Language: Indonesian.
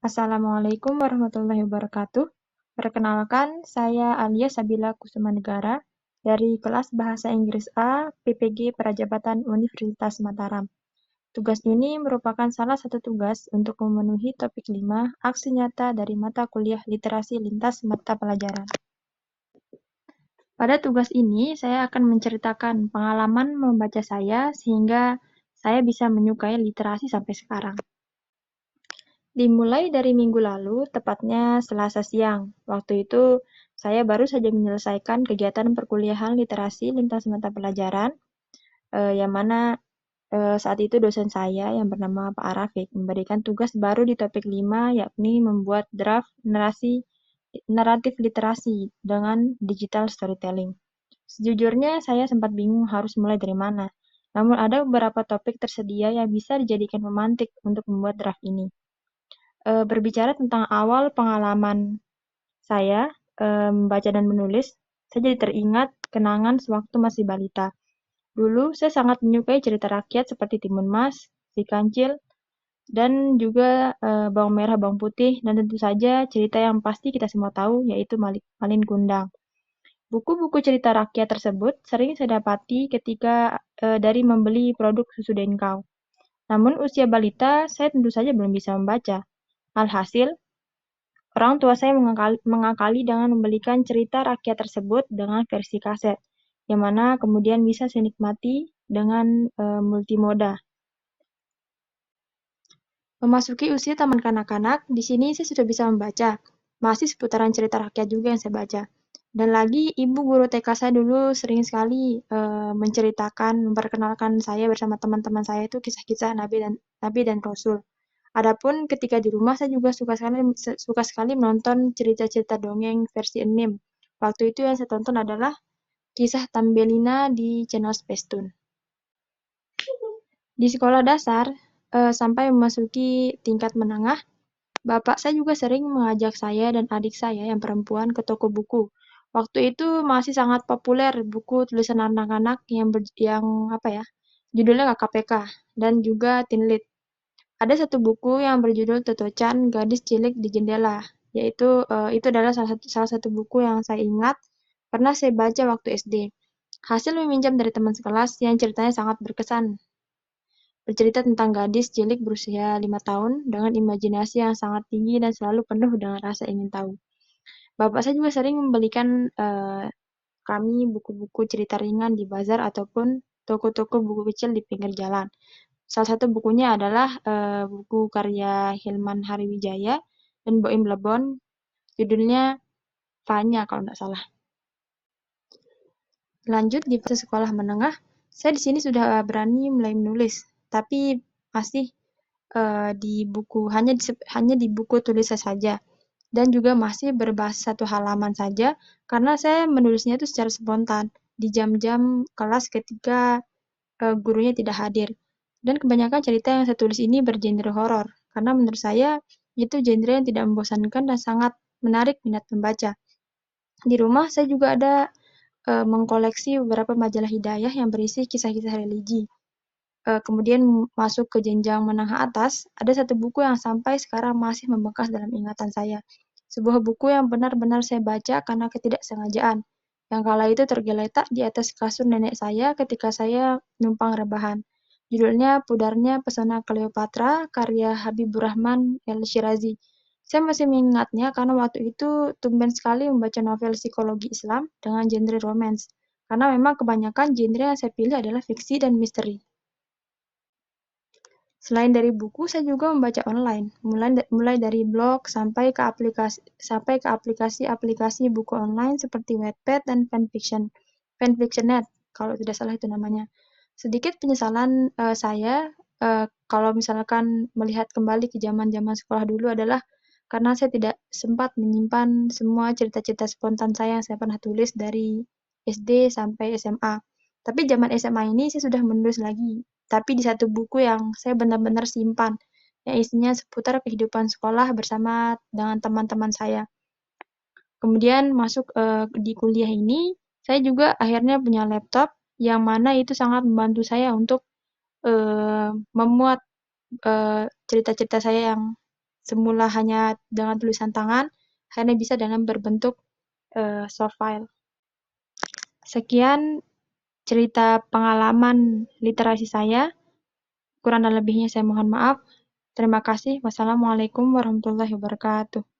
Assalamualaikum warahmatullahi wabarakatuh. Perkenalkan, saya Alia Sabila Kusumanegara dari kelas Bahasa Inggris A PPG Perajabatan Universitas Mataram. Tugas ini merupakan salah satu tugas untuk memenuhi topik 5 aksi nyata dari mata kuliah literasi lintas mata pelajaran. Pada tugas ini, saya akan menceritakan pengalaman membaca saya sehingga saya bisa menyukai literasi sampai sekarang. Dimulai dari minggu lalu, tepatnya Selasa siang. Waktu itu, saya baru saja menyelesaikan kegiatan perkuliahan literasi lintas mata pelajaran, yang mana saat itu dosen saya yang bernama Pak Arafik memberikan tugas baru di topik 5, yakni membuat draft naratif literasi dengan digital storytelling. Sejujurnya, saya sempat bingung harus mulai dari mana. Namun ada beberapa topik tersedia yang bisa dijadikan pemantik untuk membuat draft ini. Berbicara tentang awal pengalaman saya membaca dan menulis, saya jadi teringat kenangan sewaktu masih balita. Dulu saya sangat menyukai cerita rakyat seperti Timun Mas, Si Kancil, dan juga Bawang Merah, Bawang Putih, dan tentu saja cerita yang pasti kita semua tahu, yaitu Malin Kundang. Buku-buku cerita rakyat tersebut sering saya dapati ketika dari membeli produk susu Denkau. Namun usia balita, saya tentu saja belum bisa membaca. Alhasil, orang tua saya mengakali dengan membelikan cerita rakyat tersebut dengan versi kaset, yang mana kemudian bisa saya nikmati dengan multimoda. Memasuki usia taman kanak-kanak, di sini saya sudah bisa membaca. Masih seputaran cerita rakyat juga yang saya baca. Dan lagi, ibu guru TK saya dulu sering sekali memperkenalkan saya bersama teman-teman saya itu kisah-kisah Nabi dan Rasul. Adapun ketika di rumah saya juga suka sekali menonton cerita-cerita dongeng versi anime. Waktu itu yang saya tonton adalah kisah Tambelina di channel Spacetoon. Di sekolah dasar, sampai memasuki tingkat menengah, bapak saya juga sering mengajak saya dan adik saya yang perempuan ke toko buku. Waktu itu masih sangat populer buku tulisan anak-anak yang apa ya, judulnya KKPK dan juga Teen Lit. Ada satu buku yang berjudul Toto-chan, Gadis Cilik di Jendela, yaitu itu adalah salah satu buku yang saya ingat pernah saya baca waktu SD. Hasil meminjam dari teman sekelas yang ceritanya sangat berkesan. Bercerita tentang gadis cilik berusia 5 tahun dengan imajinasi yang sangat tinggi dan selalu penuh dengan rasa ingin tahu. Bapak saya juga sering membelikan kami buku-buku cerita ringan di bazar ataupun toko-toko buku kecil di pinggir jalan. Salah satu bukunya adalah buku karya Hilman Hariwijaya dan Boim Lebon, judulnya Fanya kalau nggak salah. Lanjut di fase sekolah menengah, saya di sini sudah berani mulai menulis, tapi masih hanya di buku tulisan saja, dan juga masih berbahasa satu halaman saja, karena saya menulisnya itu secara spontan di jam-jam kelas ketika gurunya tidak hadir. Dan kebanyakan cerita yang saya tulis ini bergenre horor, karena menurut saya itu genre yang tidak membosankan dan sangat menarik minat pembaca. Di rumah saya juga ada mengkoleksi beberapa majalah hidayah yang berisi kisah-kisah religi. Kemudian masuk ke jenjang menengah atas, ada satu buku yang sampai sekarang masih membekas dalam ingatan saya. Sebuah buku yang benar-benar saya baca karena ketidaksengajaan, yang kala itu tergeletak di atas kasur nenek saya ketika saya numpang rebahan. Judulnya Pudarnya Pesona Cleopatra, karya Habibur Rahman El-Shirazi. Saya masih mengingatnya karena waktu itu tumben sekali membaca novel psikologi Islam dengan genre romance, karena memang kebanyakan genre yang saya pilih adalah fiksi dan misteri. Selain dari buku, saya juga membaca online, mulai dari blog sampai ke aplikasi buku online seperti Wattpad dan Fanfiction.net, kalau tidak salah itu namanya. Sedikit penyesalan saya kalau misalkan melihat kembali ke zaman-zaman sekolah dulu adalah karena saya tidak sempat menyimpan semua cerita-cerita spontan saya yang saya pernah tulis dari SD sampai SMA. Tapi zaman SMA ini saya sudah menulis lagi, tapi di satu buku yang saya benar-benar simpan, yang isinya seputar kehidupan sekolah bersama dengan teman-teman saya. Kemudian masuk di kuliah ini, saya juga akhirnya punya laptop, yang mana itu sangat membantu saya untuk memuat cerita-cerita saya yang semula hanya dengan tulisan tangan, akhirnya bisa dalam berbentuk soft file. Sekian cerita pengalaman literasi saya. Kurang dan lebihnya saya mohon maaf. Terima kasih. Wassalamualaikum warahmatullahi wabarakatuh.